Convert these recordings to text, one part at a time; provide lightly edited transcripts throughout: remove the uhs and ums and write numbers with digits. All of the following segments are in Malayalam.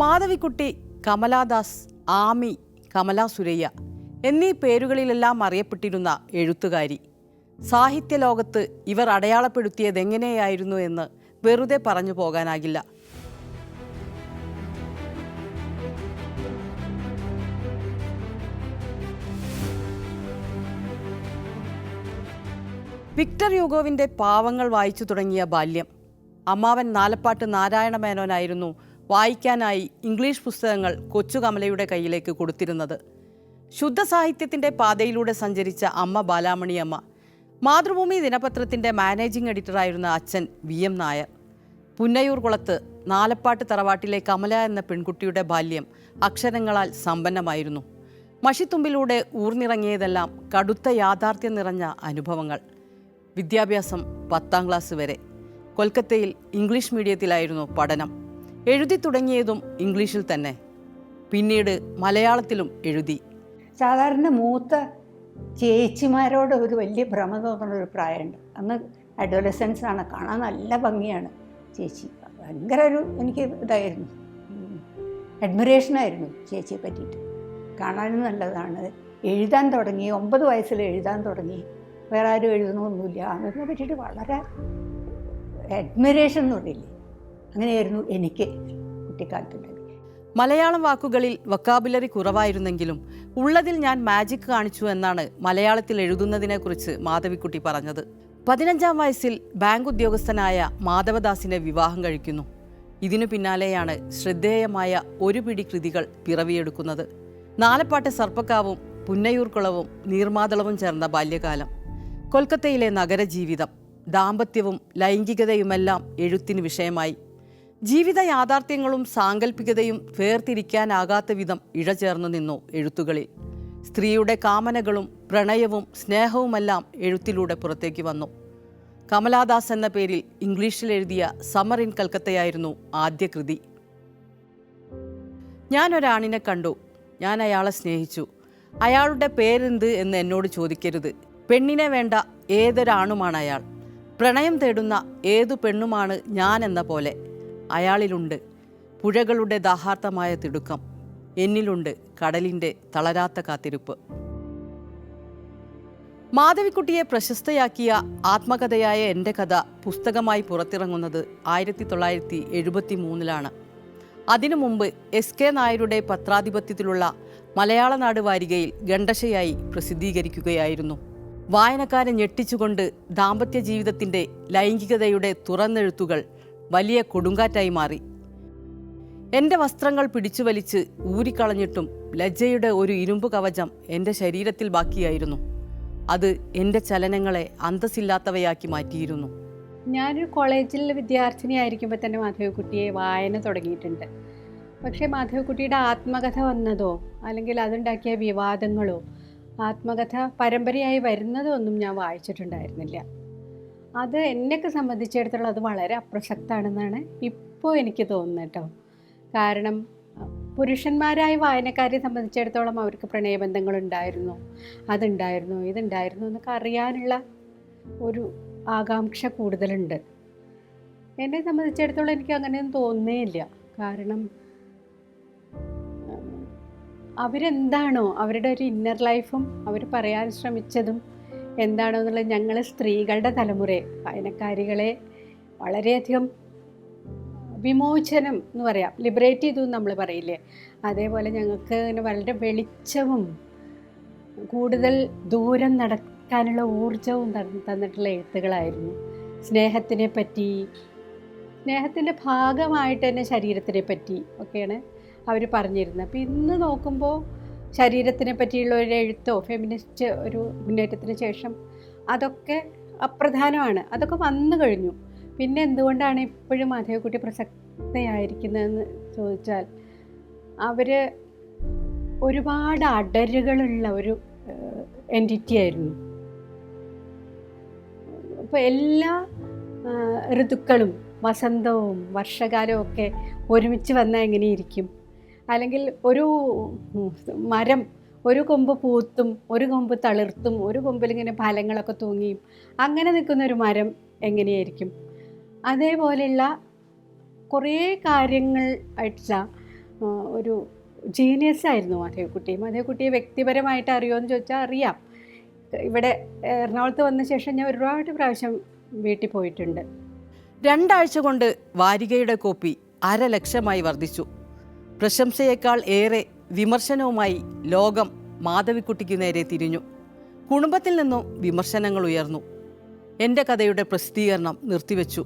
മാധവിക്കുട്ടി, കമലാദാസ്, ആമി, കമലാ സുരയ്യ എന്നീ പേരുകളിലെല്ലാം അറിയപ്പെട്ടിരുന്ന എഴുത്തുകാരി. സാഹിത്യലോകത്ത് ഇവർ അടയാളപ്പെടുത്തിയതെങ്ങനെയായിരുന്നു എന്ന് വെറുതെ പറഞ്ഞു പോകാനാകില്ല. വിക്ടർ യൂഗോവിൻ്റെ പാവങ്ങൾ വായിച്ചു തുടങ്ങിയ ബാല്യം. അമ്മാവൻ നാലപ്പാട്ട് നാരായണ മേനോനായിരുന്നു വായിക്കാനായി ഇംഗ്ലീഷ് പുസ്തകങ്ങൾ കൊച്ചു കമലയുടെ കയ്യിലേക്ക് കൊടുത്തിരുന്നത്. ശുദ്ധ സാഹിത്യത്തിൻ്റെ പാതയിലൂടെ സഞ്ചരിച്ച അമ്മ ബാലാമണിയമ്മ, മാതൃഭൂമി ദിനപത്രത്തിൻ്റെ മാനേജിംഗ് എഡിറ്ററായിരുന്ന അച്ഛൻ VM നായർ. പുന്നയൂർ കുളത്ത് നാലപ്പാട്ട് തറവാട്ടിലെ കമല എന്ന പെൺകുട്ടിയുടെ ബാല്യം അക്ഷരങ്ങളാൽ സമ്പന്നമായിരുന്നു. മഷിത്തുമ്പിലൂടെ ഊർന്നിറങ്ങിയതെല്ലാം കടുത്ത യാഥാർത്ഥ്യം നിറഞ്ഞ അനുഭവങ്ങൾ. വിദ്യാഭ്യാസം 10ാം ക്ലാസ് വരെ. കൊൽക്കത്തയിൽ ഇംഗ്ലീഷ് മീഡിയത്തിലായിരുന്നു പഠനം. എഴുതി തുടങ്ങിയതും ഇംഗ്ലീഷിൽ തന്നെ. പിന്നീട് മലയാളത്തിലും എഴുതി. സാധാരണ മൂത്ത ചേച്ചിമാരോട് ഒരു വലിയ ഭ്രമം തോന്നുന്നൊരു പ്രായമുണ്ട്. അന്ന് അഡോലസൻസ് ആണ്, കാണാൻ നല്ല ഭംഗിയാണ് ചേച്ചി. ഭയങ്കര എനിക്ക് ഇതായിരുന്നു, അഡ്മിറേഷനായിരുന്നു ചേച്ചിയെ പറ്റിയിട്ട്. കാണാനും നല്ലതാണ്. എഴുതാൻ തുടങ്ങി, 9 വയസ്സിൽ എഴുതാൻ തുടങ്ങി. വേറെ ആരും എഴുതണമൊന്നുമില്ല. അതിനെ പറ്റിയിട്ട് വളരെ അഡ്മിറേഷൻ എന്ന് പറയില്ലേ, അങ്ങനെയായിരുന്നു എനിക്ക് കുട്ടിക്കാലത്തുണ്ടായി. മലയാളം വാക്കുകളിൽ വൊക്കാബുലറി കുറവായിരുന്നെങ്കിലും ഉള്ളതിൽ ഞാൻ മാജിക് കാണിച്ചു എന്നാണ് മലയാളത്തിൽ എഴുതുന്നതിനെക്കുറിച്ച് മാധവിക്കുട്ടി പറഞ്ഞത്. 15ാം വയസ്സിൽ ബാങ്ക് ഉദ്യോഗസ്ഥനായ മാധവദാസിനെ വിവാഹം കഴിക്കുന്നു. ഇതിനു പിന്നാലെയാണ് ശ്രദ്ധേയമായ ഒരു പിടി കൃതികൾ പിറവിയെടുക്കുന്നത്. നാലപ്പാട്ട് സർപ്പക്കാവും പുന്നയൂർക്കുളവും നീർമാതളവും ചേർന്ന ബാല്യകാലം. കൊൽക്കത്തയിലെ നഗരജീവിതം, ദാമ്പത്യവും ലൈംഗികതയുമെല്ലാം എഴുത്തിന് വിഷയമായി. ജീവിത യാഥാർത്ഥ്യങ്ങളും സാങ്കല്പികതയും വേർതിരിക്കാനാകാത്ത വിധം ഇഴചേർന്നു നിന്നു എഴുത്തുകളിൽ. സ്ത്രീയുടെ കാമനകളും പ്രണയവും സ്നേഹവുമെല്ലാം എഴുത്തിലൂടെ പുറത്തേക്ക് വന്നു. കമലാദാസ് എന്ന പേരിൽ ഇംഗ്ലീഷിൽ എഴുതിയ സമർ ഇൻ കൽക്കത്തയായിരുന്നു ആദ്യ കൃതി. ഞാനൊരാണിനെ കണ്ടു, ഞാൻ അയാളെ സ്നേഹിച്ചു. അയാളുടെ പേരെന്ത് എന്ന് എന്നോട് ചോദിക്കരുത്. പെണ്ണിനെ വേണ്ട ഏതൊരാണുമാണ് അയാൾ. പ്രണയം തേടുന്ന ഏതു പെണ്ണുമാണ് ഞാൻ എന്ന പോലെ. അയാളിലുണ്ട് പുഴകളുടെ ദാഹാർത്തമായ തിടുക്കം, എന്നിലുണ്ട് കടലിൻ്റെ തളരാത്ത കാത്തിരിപ്പ്. മാധവിക്കുട്ടിയെ പ്രശസ്തയാക്കിയ ആത്മകഥയായ എൻ്റെ കഥ പുസ്തകമായി പുറത്തിറങ്ങുന്നത് 1973 അതിനു മുമ്പ് SK നായരുടെ പത്രാധിപത്യത്തിലുള്ള മലയാള നാട് വാരികയിൽ ഖണ്ഡശയായി പ്രസിദ്ധീകരിക്കുകയായിരുന്നു. വായനക്കാരെ ഞെട്ടിച്ചുകൊണ്ട് ദാമ്പത്യ ജീവിതത്തിൻ്റെ ലൈംഗികതയുടെ തുറന്നെഴുത്തുകൾ വലിയ കൊടുങ്കാറ്റായി മാറി. എൻ്റെ വസ്ത്രങ്ങൾ പിടിച്ചു വലിച്ച് ഊരിക്കളഞ്ഞിട്ടും ലജ്ജയുടെ ഒരു ഇരുമ്പ് കവചം എൻ്റെ ശരീരത്തിൽ ബാക്കിയായിരുന്നു. അത് എൻ്റെ ചലനങ്ങളെ അന്തസ്സില്ലാത്തവയാക്കി മാറ്റിയിരുന്നു. ഞാനൊരു കോളേജിൽ വിദ്യാർത്ഥിനി ആയിരിക്കുമ്പോൾ തന്നെ മാധവിക്കുട്ടിയെ വായന തുടങ്ങിയിട്ടുണ്ട്. പക്ഷേ മാധവിക്കുട്ടിയുടെ ആത്മകഥ വന്നതോ അല്ലെങ്കിൽ അതുണ്ടാക്കിയ വിവാദങ്ങളോ ആത്മകഥ പരമ്പരയായി വരുന്നതോ ഒന്നും ഞാൻ വായിച്ചിട്ടുണ്ടായിരുന്നില്ല. അത് എന്നെയൊക്കെ സംബന്ധിച്ചിടത്തോളം അത് വളരെ അപ്രസക്തമാണെന്നാണ് ഇപ്പോൾ എനിക്ക് തോന്നുന്നത് കേട്ടോ. കാരണം പുരുഷന്മാരായ വായനക്കാരെ സംബന്ധിച്ചിടത്തോളം അവർക്ക് പ്രണയബന്ധങ്ങളുണ്ടായിരുന്നു, അതുണ്ടായിരുന്നു, ഇതുണ്ടായിരുന്നു എന്നൊക്കെ അറിയാനുള്ള ഒരു ആകാംക്ഷ കൂടുതലുണ്ട്. എന്നെ സംബന്ധിച്ചിടത്തോളം എനിക്ക് അങ്ങനെയൊന്നും തോന്നുന്നേയില്ല. കാരണം അവരെന്താണോ അവരുടെ ഒരു ഇന്നർ ലൈഫും അവർ പറയാൻ ശ്രമിച്ചതും എന്താണോ എന്നുള്ളത് ഞങ്ങൾ സ്ത്രീകളുടെ തലമുറയെ വായനക്കാരികളെ വളരെയധികം വിമോചനം എന്ന് പറയാം, ലിബറേറ്റ് ചെയ്തു നമ്മൾ പറയില്ലേ, അതേപോലെ ഞങ്ങൾക്ക് ഇങ്ങനെ വളരെ വെളിച്ചവും കൂടുതൽ ദൂരം നടക്കാനുള്ള ഊർജവും തന്നിട്ടുള്ള എഴുത്തുകളായിരുന്നു. സ്നേഹത്തിനെ പറ്റി, സ്നേഹത്തിൻ്റെ ഭാഗമായിട്ട് തന്നെ ശരീരത്തിനെ പറ്റി ഒക്കെയാണ് അവർ പറഞ്ഞിരുന്നത്. അപ്പോൾ ഇന്ന് നോക്കുമ്പോൾ ശരീരത്തിനെ പറ്റിയുള്ള ഒരു എഴുത്തോ ഫെമിനിസ്റ്റ് ഒരു മുന്നേറ്റത്തിന് ശേഷം അതൊക്കെ അപ്രധാനമാണ്, അതൊക്കെ വന്നു കഴിഞ്ഞു. പിന്നെ എന്തുകൊണ്ടാണ് ഇപ്പോഴും മാധവിക്കുട്ടി പ്രസക്തയായിരിക്കുന്നതെന്ന് ചോദിച്ചാൽ അവർ ഒരുപാട് അടരുകളുള്ള ഒരു എൻറ്റിറ്റി ആയിരുന്നു. ഇപ്പോൾ എല്ലാ ഋതുക്കളും വസന്തവും വർഷകാലവും ഒക്കെ ഒരുമിച്ച് വന്നാൽ എങ്ങനെയിരിക്കും? അല്ലെങ്കിൽ ഒരു മരം ഒരു കൊമ്പ് പൂത്തും ഒരു കൊമ്പ് തളിർത്തും ഒരു കൊമ്പിലിങ്ങനെ ഫലങ്ങളൊക്കെ തൂങ്ങിയും അങ്ങനെ നിൽക്കുന്നൊരു മരം എങ്ങനെയായിരിക്കും? അതേപോലെയുള്ള കുറേ കാര്യങ്ങൾ ആയിട്ടുള്ള ഒരു ജീനിയസ് ആയിരുന്നു മാധവിക്കുട്ടി. മാധവിക്കുട്ടിയെ വ്യക്തിപരമായിട്ട് അറിയുമോ എന്ന് ചോദിച്ചാൽ അറിയാം. ഇവിടെ എറണാകുളത്ത് വന്ന ശേഷം ഞാൻ ഒരുപാട് പ്രാവശ്യം വീട്ടിൽ പോയിട്ടുണ്ട്. 2 ആഴ്ച കൊണ്ട് വാരികയുടെ കോപ്പി 1,00,000 വർദ്ധിച്ചു. പ്രശംസയേക്കാൾ ഏറെ വിമർശനവുമായി ലോകം മാധവിക്കുട്ടിക്ക് നേരെ തിരിഞ്ഞു. കുടുംബത്തിൽ നിന്നും വിമർശനങ്ങൾ ഉയർന്നു. എൻ്റെ കഥയുടെ പ്രസിദ്ധീകരണം നിർത്തിവെച്ചു.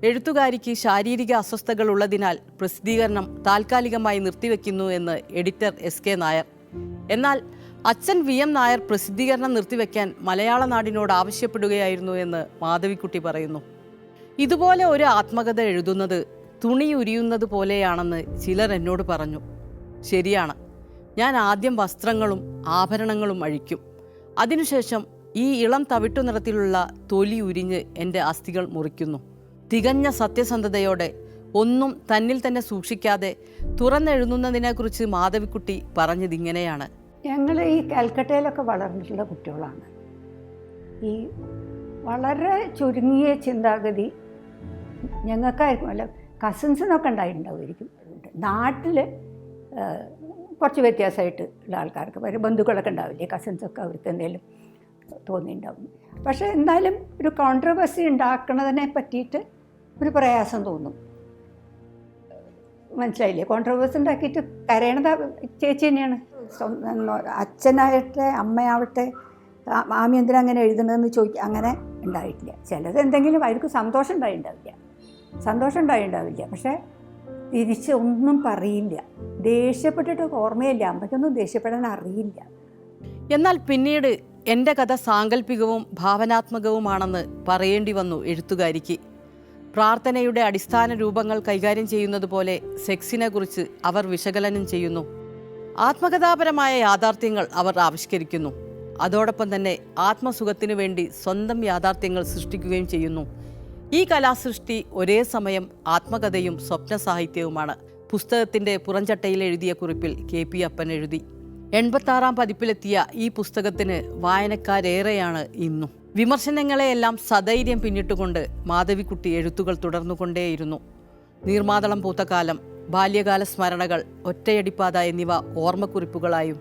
എഴുത്തുകാരിക്ക് ശാരീരിക അസ്വസ്ഥതകൾ ഉള്ളതിനാൽ പ്രസിദ്ധീകരണം താൽക്കാലികമായി നിർത്തിവെക്കുന്നു എന്ന് എഡിറ്റർ SK നായർ. എന്നാൽ അച്ഛൻ VM നായർ പ്രസിദ്ധീകരണം നിർത്തിവെക്കാൻ മലയാള നാടിനോട് ആവശ്യപ്പെടുകയായിരുന്നു എന്ന് മാധവിക്കുട്ടി പറയുന്നു. ഇതുപോലെ ഒരു ആത്മകഥ എഴുതുന്നത് തുണി ഉരിയുന്നത് പോലെയാണെന്ന് ചിലർ എന്നോട് പറഞ്ഞു. ശരിയാണ്. ഞാൻ ആദ്യം വസ്ത്രങ്ങളും ആഭരണങ്ങളും അഴിക്കും. അതിനുശേഷം ഈ ഇളം തവിട്ടു നിറത്തിലുള്ള തൊലി ഉരിഞ്ഞ് എൻ്റെ അസ്ഥികൾ മുറിക്കുന്നു. തികഞ്ഞ സത്യസന്ധതയോടെ ഒന്നും തന്നിൽ തന്നെ സൂക്ഷിക്കാതെ തുറന്നെഴുതുന്നതിനെക്കുറിച്ച് മാധവിക്കുട്ടി പറഞ്ഞതിങ്ങനെയാണ്. ഞങ്ങൾ ഈ കൽക്കട്ടയിലൊക്കെ വളർന്നിട്ടുള്ള കുട്ടികളാണ്. ഈ വളരെ ചുരുങ്ങിയ ചിന്താഗതി ഞങ്ങൾക്കായിരിക്കും, അല്ല കസിൻസിനൊക്കെ ഉണ്ടായിട്ടുണ്ടാവുമായിരിക്കും. നാട്ടിൽ കുറച്ച് വ്യത്യാസമായിട്ട് ഉള്ള ആൾക്കാർക്ക് ബന്ധുക്കളൊക്കെ ഉണ്ടാവില്ലേ, കസിൻസൊക്കെ അവർക്ക് എന്തെങ്കിലും തോന്നിയിട്ടുണ്ടാവും. പക്ഷേ എന്തായാലും ഒരു കോൺട്രവേഴ്സി ഉണ്ടാക്കുന്നതിനെ പറ്റിയിട്ട് ഒരു പ്രയാസം തോന്നും. മനസ്സിലായില്ലേ? കോൺട്രവേഴ്സി ഉണ്ടാക്കിയിട്ട് കരയണത് ചേച്ചി തന്നെയാണ്. അച്ഛനാവട്ടെ അമ്മയാവട്ടെ മാമി എന്തിനാ അങ്ങനെ എഴുതണമെന്ന് ചോദിക്കുക, അങ്ങനെ ഉണ്ടായിട്ടില്ല. ചിലത് എന്തെങ്കിലും അവർക്ക് സന്തോഷം ഉണ്ടായിണ്ടാവില്ല. പക്ഷേ തിരിച്ച് ഒന്നും പറയില്ല. ദേഷ്യപ്പെട്ടിട്ട് ഓർമ്മയില്ല. അമ്മയ്ക്കൊന്നും ദേഷ്യപ്പെടാൻ അറിയില്ല. എന്നാൽ പിന്നീട് എൻ്റെ കഥ സാങ്കല്പികവും ഭാവനാത്മകവുമാണെന്ന് പറയേണ്ടി വന്നു എഴുത്തുകാരിക്ക്. പ്രാർത്ഥനയുടെ അടിസ്ഥാന രൂപങ്ങൾ കൈകാര്യം ചെയ്യുന്നത് പോലെ സെക്സിനെ കുറിച്ച് അവർ വിശകലനം ചെയ്യുന്നു. ആത്മകഥാപരമായ യാഥാർത്ഥ്യങ്ങൾ അവർ ആവിഷ്കരിക്കുന്നു. അതോടൊപ്പം തന്നെ ആത്മസുഖത്തിനു വേണ്ടി സ്വന്തം യാഥാർത്ഥ്യങ്ങൾ സൃഷ്ടിക്കുകയും ചെയ്യുന്നു. ഈ കലാസൃഷ്ടി ഒരേ സമയം ആത്മകഥയും സ്വപ്ന സാഹിത്യവുമാണ്. പുസ്തകത്തിൻ്റെ പുറംചട്ടയിൽ എഴുതിയ കുറിപ്പിൽ KP അപ്പൻ എഴുതി. 86ാം പതിപ്പിലെത്തിയ ഈ പുസ്തകത്തിന് വായനക്കാരേറെയാണ് ഇന്നും. വിമർശനങ്ങളെയെല്ലാം സധൈര്യം പിന്നിട്ടുകൊണ്ട് മാധവിക്കുട്ടി എഴുത്തുകൾ തുടർന്നുകൊണ്ടേയിരുന്നു. നീർമാതളം പൂത്ത കാലം, ബാല്യകാല സ്മരണകൾ, ഒറ്റയടിപ്പാത എന്നിവ ഓർമ്മക്കുറിപ്പുകളായും,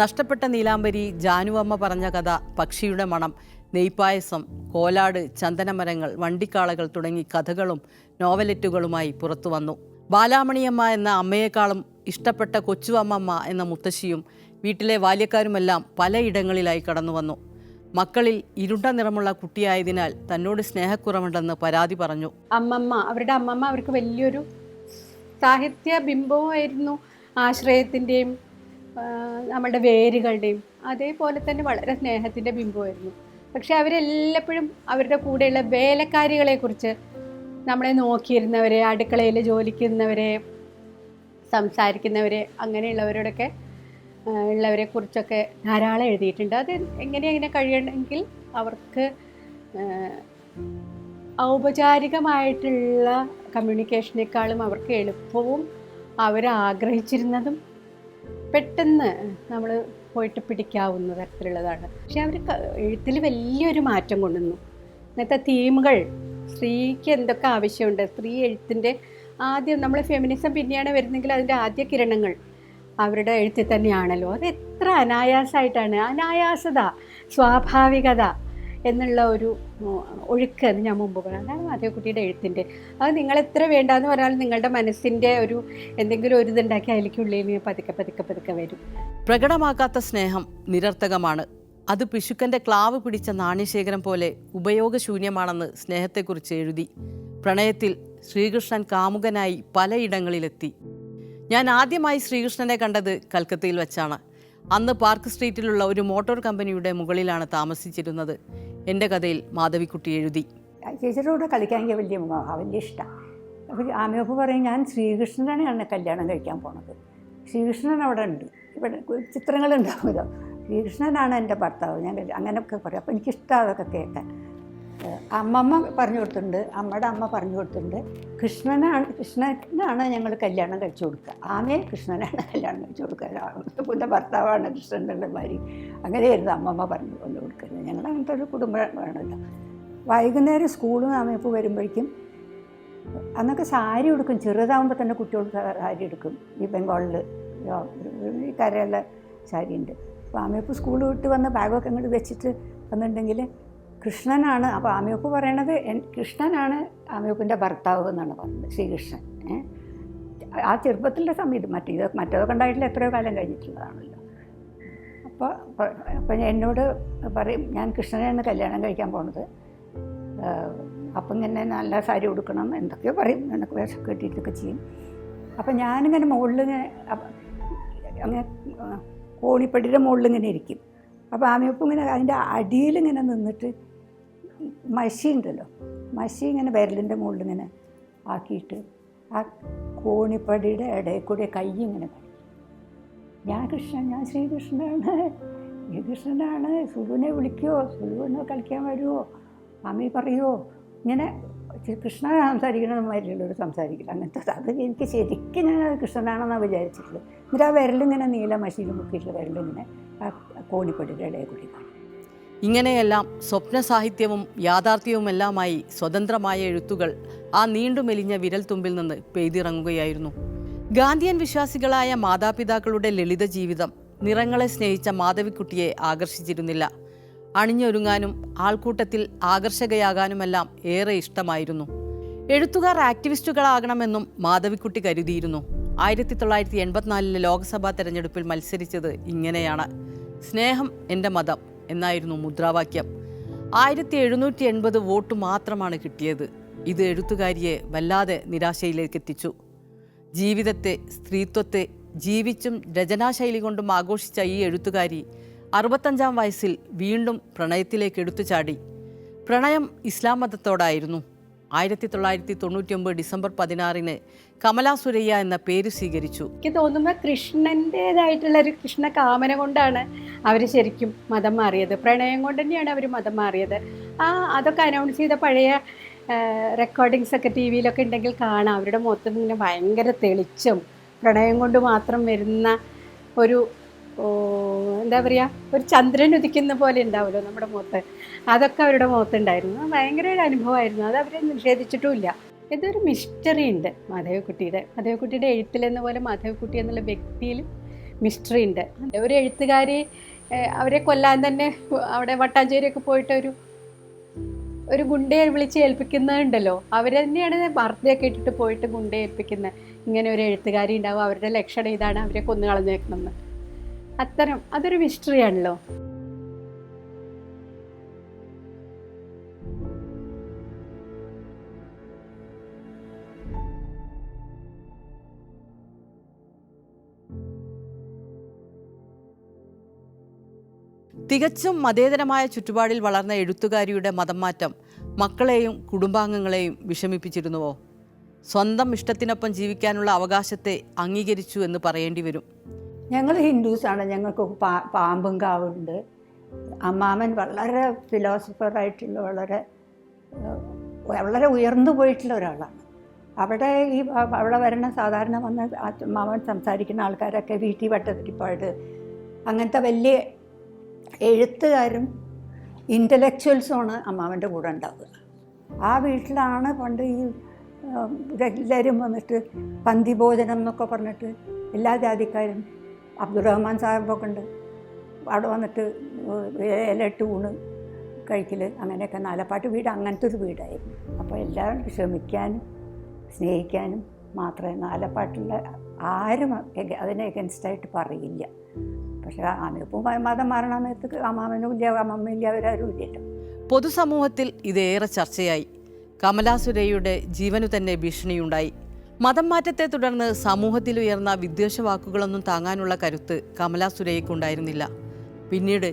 നഷ്ടപ്പെട്ട നീലാംബരി, ജാനുവമ്മ പറഞ്ഞ കഥ, പക്ഷിയുടെ മണം, നെയ്പായസം, കോലാട്, ചന്ദനമരങ്ങൾ, വണ്ടിക്കാളകൾ തുടങ്ങി കഥകളും നോവലെറ്റുകളുമായി പുറത്തു വന്നു. ബാലാമണിയമ്മ എന്ന അമ്മയെക്കാളും ഇഷ്ടപ്പെട്ട കൊച്ചുവമ്മമ്മ എന്ന മുത്തശ്ശിയും വീട്ടിലെ ബാല്യക്കാരുമെല്ലാം പലയിടങ്ങളിലായി കടന്നു വന്നു. മക്കളിൽ ഇരുണ്ട നിറമുള്ള കുട്ടിയായതിനാൽ തന്നോട് സ്നേഹക്കുറവുണ്ടെന്ന് പരാതി പറഞ്ഞു. അവരുടെ അമ്മമ്മ അവർക്ക് വലിയൊരു സാഹിത്യ ബിംബവുമായിരുന്നു. ആശ്രയത്തിൻ്റെയും നമ്മളുടെ വേരുകളുടെയും അതേപോലെ തന്നെ വളരെ സ്നേഹത്തിൻ്റെ ബിംബമായിരുന്നു. പക്ഷെ അവരെല്ലാപ്പോഴും അവരുടെ കൂടെയുള്ള വേലക്കാരികളെക്കുറിച്ച്, നമ്മളെ നോക്കിയിരുന്നവരെ, അടുക്കളയിൽ ജോലിക്കുന്നവരെ, സംസാരിക്കുന്നവരെ, അങ്ങനെയുള്ളവരോടൊക്കെ ഉള്ളവരെ കുറിച്ചൊക്കെ ധാരാളം എഴുതിയിട്ടുണ്ട്. അത് എങ്ങനെ കഴിയണമെങ്കിൽ അവർക്ക് ഔപചാരികമായിട്ടുള്ള കമ്മ്യൂണിക്കേഷനേക്കാളും അവർക്ക് എളുപ്പവും അവരാഗ്രഹിച്ചിരുന്നതും പെട്ടെന്ന് നമ്മൾ പോയിട്ട് പിടിക്കാവുന്ന തരത്തിലുള്ളതാണ്. പക്ഷെ അവർ എഴുത്തിൽ വലിയൊരു മാറ്റം കൊണ്ടുവന്നു. ഇന്നത്തെ തീമുകൾ, സ്ത്രീക്ക് എന്തൊക്കെ ആവശ്യമുണ്ട്, സ്ത്രീ എഴുത്തിൻ്റെ ആദ്യം, നമ്മൾ ഫെമിനിസം പിന്നെയാണ് വരുന്നെങ്കിൽ അതിൻ്റെ ആദ്യ കിരണങ്ങൾ അവരുടെ എഴുത്തിൽ തന്നെയാണല്ലോ. അത് എത്ര അനായാസമായിട്ടാണ്, അനായാസത, സ്വാഭാവികത എന്നുള്ള ഒരു ഒഴുക്ക് എന്ന് ഞാൻ മുമ്പ് പറയാം. അതാണ് മാധവിക്കുട്ടിയുടെ എഴുത്തിൻ്റെ. അത് നിങ്ങൾ എത്ര വേണ്ടാന്ന് പറഞ്ഞാൽ നിങ്ങളുടെ മനസ്സിൻ്റെ ഒരു എന്തെങ്കിലും ഒരു ഇതുണ്ടാക്കി അതിലേക്കുള്ളിൽ പതുക്കെ വരും. പ്രകടമാക്കാത്ത സ്നേഹം നിരർത്ഥകമാണ്. അത് പിശുക്കൻ്റെ ക്ലാവ് പിടിച്ച നാണ്യശേഖരം പോലെ ഉപയോഗശൂന്യമാണെന്ന് സ്നേഹത്തെക്കുറിച്ച് എഴുതി. പ്രണയത്തിൽ ശ്രീകൃഷ്ണൻ കാമുകനായി പലയിടങ്ങളിലെത്തി. ഞാൻ ആദ്യമായി ശ്രീകൃഷ്ണനെ കണ്ടത് കൽക്കത്തയിൽ വെച്ചാണ്. അന്ന് പാർക്ക് സ്ട്രീറ്റിലുള്ള ഒരു മോട്ടോർ കമ്പനിയുടെ മുകളിലാണ് താമസിച്ചിരുന്നത്. എൻ്റെ കഥയിൽ മാധവിക്കുട്ടി എഴുതി. ചേച്ചിയുടെ കൂടെ കളിക്കാൻ എനിക്ക് വലിയ ഇഷ്ടമാണ്. അപ്പോൾ ആമയപ്പ പറയും, ഞാൻ ശ്രീകൃഷ്ണനാണ് കല്യാണം കഴിക്കാൻ പോണത്. ശ്രീകൃഷ്ണൻ അവിടെ ഉണ്ട്, ഇവിടെ ചിത്രങ്ങളുണ്ടാവുമല്ലോ, ശ്രീകൃഷ്ണനാണ് എൻ്റെ ഭർത്താവ്, ഞാൻ അങ്ങനെയൊക്കെ പറയും. അപ്പോൾ എനിക്കിഷ്ടം അതൊക്കെ കേൾക്കാൻ. അമ്മമ്മ പറഞ്ഞു കൊടുത്തിട്ടുണ്ട്, അമ്മയുടെ അമ്മ പറഞ്ഞു കൊടുത്തിട്ടുണ്ട്, കൃഷ്ണനാണ് ഞങ്ങൾ കല്യാണം കഴിച്ചു കൊടുക്കുക, ആമയെ കൃഷ്ണനാണ് കല്യാണം കഴിച്ചു കൊടുക്കുക, പുതിയ ഭർത്താവാണ് കൃഷ്ണൻ എന്നുള്ള മാതിരി അങ്ങനെയായിരുന്നു അമ്മമ്മ പറഞ്ഞു കൊണ്ട് കൊടുക്കുന്നത്. ഞങ്ങൾ അങ്ങനത്തെ ഒരു കുടുംബമാണല്ലോ. വൈകുന്നേരം സ്കൂളിൽ നിന്ന് ആമയപ്പോൾ വരുമ്പോഴേക്കും അന്നൊക്കെ സാരി ഉടുക്കും, ചെറുതാകുമ്പോൾ തന്നെ കുട്ടികൾക്ക് സാരി എടുക്കും. ഈ ബംഗാളിൽ ഈ കരയുള്ള സാരി ഉണ്ട്. അപ്പോൾ ആമയപ്പ് സ്കൂൾ വിട്ട് വന്ന് ബാഗൊക്കെ അങ്ങോട്ട് വെച്ചിട്ട് വന്നിട്ടുണ്ടെങ്കിൽ കൃഷ്ണനാണ്. അപ്പോൾ ആമയപ്പ് പറയണത് കൃഷ്ണനാണ് ആമയപ്പിൻ്റെ ഭർത്താവ് എന്നാണ് പറഞ്ഞത്, ശ്രീകൃഷ്ണൻ. ആ ചെറുപ്പത്തിൻ്റെ സമയത്ത് മറ്റേതൊക്കെ ഉണ്ടായിട്ടില്ല, എത്രയോ കാലം കഴിഞ്ഞിട്ടുള്ളതാണല്ലോ. അപ്പോൾ എന്നോട് പറയും, ഞാൻ കൃഷ്ണനെയാണ് കല്യാണം കഴിക്കാൻ പോണത്, അപ്പം ഇങ്ങനെ നല്ല സാരി ഉടുക്കണം എന്തൊക്കെയോ പറയും, എന്നൊക്കെ വേഷം കെട്ടിയിട്ടൊക്കെ ചെയ്യും. അപ്പം ഞാനിങ്ങനെ മുകളിലിങ്ങനെ അങ്ങനെ കോണിപ്പടിയുടെ മുകളിലിങ്ങനെ ഇരിക്കും. അപ്പോൾ ആമയപ്പം ഇങ്ങനെ അതിൻ്റെ അടിയിലിങ്ങനെ നിന്നിട്ട് മഷി ഉണ്ടല്ലോ, മഷി ഇങ്ങനെ വിരലിൻ്റെ മുകളിലിങ്ങനെ ആക്കിയിട്ട് ആ കോണിപ്പടിയുടെ ഇടയിൽ കൂടെ കൈ ഇങ്ങനെ കളിക്കും. ഞാൻ ശ്രീകൃഷ്ണനാണ്, സുലുവിനെ വിളിക്കുമോ, സുലുവിനെ കളിക്കാൻ വരുമോ, മാമി പറയുമോ, ഇങ്ങനെ കൃഷ്ണനെ സംസാരിക്കണമെന്നായിട്ടുള്ളൊരു സംസാരിക്കില്ല അങ്ങനത്തെ. അത് എനിക്ക് ശരിക്കും ഞാൻ കൃഷ്ണനാണെന്നാണ് വിചാരിച്ചിട്ടുള്ളത്. എന്നിട്ട് ആ വിരലിങ്ങനെ നീല മഷിയിൽ മുക്കിയിട്ടുള്ള വിരലിങ്ങനെ ആ കോണിപ്പടിയുടെ ഇടയിൽ കൂടി കാണും. ഇങ്ങനെയെല്ലാം സ്വപ്ന സാഹിത്യവും യാഥാർത്ഥ്യവുമെല്ലാമായി സ്വതന്ത്രമായ എഴുത്തുകൾ ആ നീണ്ടുമെലിഞ്ഞ വിരൽത്തുമ്പിൽ നിന്ന് പെയ്തിറങ്ങുകയായിരുന്നു. ഗാന്ധിയൻ വിശ്വാസികളായ മാതാപിതാക്കളുടെ ലളിത ജീവിതം നിറങ്ങളെ സ്നേഹിച്ച മാധവിക്കുട്ടിയെ ആകർഷിച്ചിരുന്നില്ല. അണിഞ്ഞൊരുങ്ങാനും ആൾക്കൂട്ടത്തിൽ ആകർഷകയാകാനുമെല്ലാം ഏറെ ഇഷ്ടമായിരുന്നു. എഴുത്തുകാർ ആക്ടിവിസ്റ്റുകളാകണമെന്നും മാധവിക്കുട്ടി കരുതിയിരുന്നു. 1984 ലോക്സഭാ തെരഞ്ഞെടുപ്പിൽ മത്സരിച്ചത് ഇങ്ങനെയാണ്. സ്നേഹം എൻ്റെ മതം എന്നായിരുന്നു മുദ്രാവാക്യം. 1780 വോട്ട് മാത്രമാണ് കിട്ടിയത്. ഇത് എഴുത്തുകാരിയെ വല്ലാതെ നിരാശയിലേക്ക് എത്തിച്ചു. ജീവിതത്തെ, സ്ത്രീത്വത്തെ ജീവിച്ചും രചനാശൈലി കൊണ്ടും ആഘോഷിച്ച ഈ എഴുത്തുകാരി 65-ാം വയസ്സിൽ വീണ്ടും പ്രണയത്തിലേക്ക് എടുത്തുചാടി. പ്രണയം ഇസ്ലാം മതത്തോടായിരുന്നു. 1999 ഡിസംബർ 16 കമലാ സുരയ്യ എന്ന പേര് സ്വീകരിച്ചു. എനിക്ക് തോന്നുമ്പോൾ കൃഷ്ണൻ്റേതായിട്ടുള്ളൊരു കൃഷ്ണ കാമന കൊണ്ടാണ് അവർ ശരിക്കും മതം മാറിയത്. പ്രണയം കൊണ്ട് തന്നെയാണ് അവർ മതം മാറിയത്. അതൊക്കെ അനൗൺസ് ചെയ്ത പഴയ റെക്കോർഡിങ്സ് ഒക്കെ ടി വിയിലൊക്കെ ഉണ്ടെങ്കിൽ കാണാം. അവരുടെ മുഖത്ത് ഇങ്ങനെ ഭയങ്കര തെളിച്ചും പ്രണയം കൊണ്ട് മാത്രം വരുന്ന ഒരു എന്താ പറയുക, ഒരു ചന്ദ്രൻ ഉദിക്കുന്ന പോലെ ഉണ്ടാവുമല്ലോ നമ്മുടെ മുഖത്ത്, അതൊക്കെ അവരുടെ മുഖത്തുണ്ടായിരുന്നു. ഭയങ്കര ഒരു അനുഭവമായിരുന്നു. അത് അവർ നിഷേധിച്ചിട്ടുമില്ല. ഇതൊരു മിസ്റ്ററി ഉണ്ട് മാധവിക്കുട്ടിയുടെ എഴുത്തിലെന്ന പോലെ മാധവിക്കുട്ടി എന്നുള്ള വ്യക്തിയിൽ മിസ്റ്ററി ഉണ്ട്. ഒരു എഴുത്തുകാരി അവരെ കൊല്ലാൻ തന്നെ അവിടെ വട്ടാഞ്ചേരിയൊക്കെ പോയിട്ട് ഒരു ഗുണ്ടയെ വിളിച്ച് ഏൽപ്പിക്കുന്നുണ്ടല്ലോ, അവർ തന്നെയാണ് ബർത്ത്ഡേ ഒക്കെ ഇട്ടിട്ട് പോയിട്ട് ഗുണ്ടയെ ഏൽപ്പിക്കുന്നത്. ഇങ്ങനെ ഒരു എഴുത്തുകാരി ഉണ്ടാവും, അവരുടെ ലക്ഷണം ഇതാണ്, അവരെ കൊന്നു കളഞ്ഞേക്കണമെന്ന്. അതൊരു മിസ്റ്ററിയാണല്ലോ. തികച്ചും മതേതരമായ ചുറ്റുപാടിൽ വളർന്ന എഴുത്തുകാരിയുടെ മതം മാറ്റം മക്കളെയും കുടുംബാംഗങ്ങളെയും വിഷമിപ്പിച്ചിരുന്നുവോ? സ്വന്തം ഇഷ്ടത്തിനൊപ്പം ജീവിക്കാനുള്ള അവകാശത്തെ അംഗീകരിച്ചു എന്ന് പറയേണ്ടി വരും. ഞങ്ങൾ ഹിന്ദുസാണ്, ഞങ്ങൾക്ക് പാമ്പും കാവുണ്ട്. അമ്മാമൻ വളരെ ഫിലോസഫറായിട്ടുള്ള വളരെ ഉയർന്നു പോയിട്ടുള്ള ഒരാളാണ്. അവിടെ വരുന്ന സാധാരണ വന്ന് അമ്മാവൻ സംസാരിക്കുന്ന ആൾക്കാരൊക്കെ വീട്ടിൽ വട്ടത്തിരിപ്പാട് അങ്ങനത്തെ വലിയ എഴുത്തുകാരും ഇൻ്റലക്ച്വൽസുമാണ് അമ്മാവൻ്റെ കൂടെ ഉണ്ടാവുക. ആ വീട്ടിലാണ് പണ്ട് എല്ലാവരും വന്നിട്ട് പന്തിഭോജനം എന്നൊക്കെ പറഞ്ഞിട്ട് എല്ലാ ജാതിക്കാരും, അബ്ദുറഹ്മാൻ സാഹിബൊക്കെ ഉണ്ട്, അവിടെ വന്നിട്ട് ഇലയിട്ട് ഊണ് കഴിക്കൽ, അങ്ങനെയൊക്കെ. നാലപ്പാട്ട് വീട് അങ്ങനത്തെ ഒരു വീടായിരുന്നു. അപ്പോൾ എല്ലാവരും ക്ഷമിക്കാനും സ്നേഹിക്കാനും മാത്രമേ നാലപ്പാട്ടുള്ള ആരും അതിനെ എഗൻസ്റ്റായിട്ട് പറയില്ല. പക്ഷേ ആമയപ്പം മതം മാറണ സമയത്ത് അമ്മാമനും ഇല്ല, അമ്മമ്മയില്ല, അവരാരും ഇല്ലല്ലോ. പൊതുസമൂഹത്തിൽ ഇതേറെ ചർച്ചയായി. കമലാ സുരയ്യയുടെ ജീവനു തന്നെ ഭീഷണിയുണ്ടായി. മതം മാറ്റത്തെ തുടർന്ന് സമൂഹത്തിലുയർന്ന വിദ്വേഷവാക്കുകളൊന്നും താങ്ങാനുള്ള കരുത്ത് കമലാ സുരയ്യക്കുണ്ടായിരുന്നില്ല. പിന്നീട്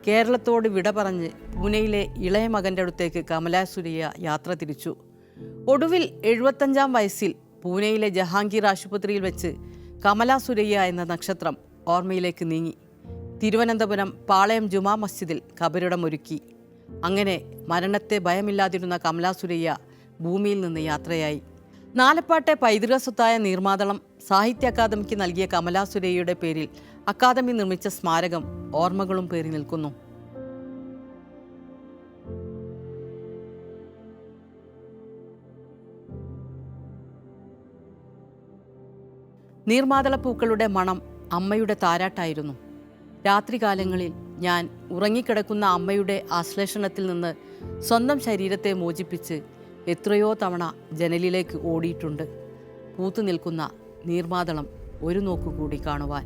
കേരളത്തോട് വിട പറഞ്ഞ് പൂനെയിലെ ഇളയ മകൻ്റെ അടുത്തേക്ക് കമലാ സുരയ്യ യാത്ര തിരിച്ചു. ഒടുവിൽ 75-ാം വയസ്സിൽ പൂനെയിലെ ജഹാംഗീർ ആശുപത്രിയിൽ വെച്ച് കമലാ സുരയ്യ എന്ന നക്ഷത്രം ഓർമ്മയിലേക്ക് നീങ്ങി. തിരുവനന്തപുരം പാളയം ജുമാ മസ്ജിദിൽ കബറിടമൊരുക്കി. അങ്ങനെ മരണത്തെ ഭയമില്ലാതിരുന്ന കമലാ സുരയ്യ ഭൂമിയിൽ നിന്ന് യാത്രയായി. നാലപ്പാട്ടെ പൈതൃക സ്വത്തായ നീർമാതളം സാഹിത്യ അക്കാദമിക്ക് നൽകിയ കമലാ സുരയ്യയുടെ പേരിൽ അക്കാദമി നിർമ്മിച്ച സ്മാരകം ഓർമ്മകളും പേറി നിൽക്കുന്നു. നീർമാതളപ്പൂക്കളുടെ മണം അമ്മയുടെ താരാട്ടായിരുന്നു. രാത്രികാലങ്ങളിൽ ഞാൻ ഉറങ്ങിക്കിടക്കുന്ന അമ്മയുടെ ആശ്ലേഷണത്തിൽ നിന്ന് സ്വന്തം ശരീരത്തെ മോചിപ്പിച്ച് എത്രയോ തവണ ജനലിലേക്ക് ഓടിയിട്ടുണ്ട്, പൂത്തു നിൽക്കുന്ന നീർമാതളം ഒരു നോക്കുകൂടി കാണുവാൻ.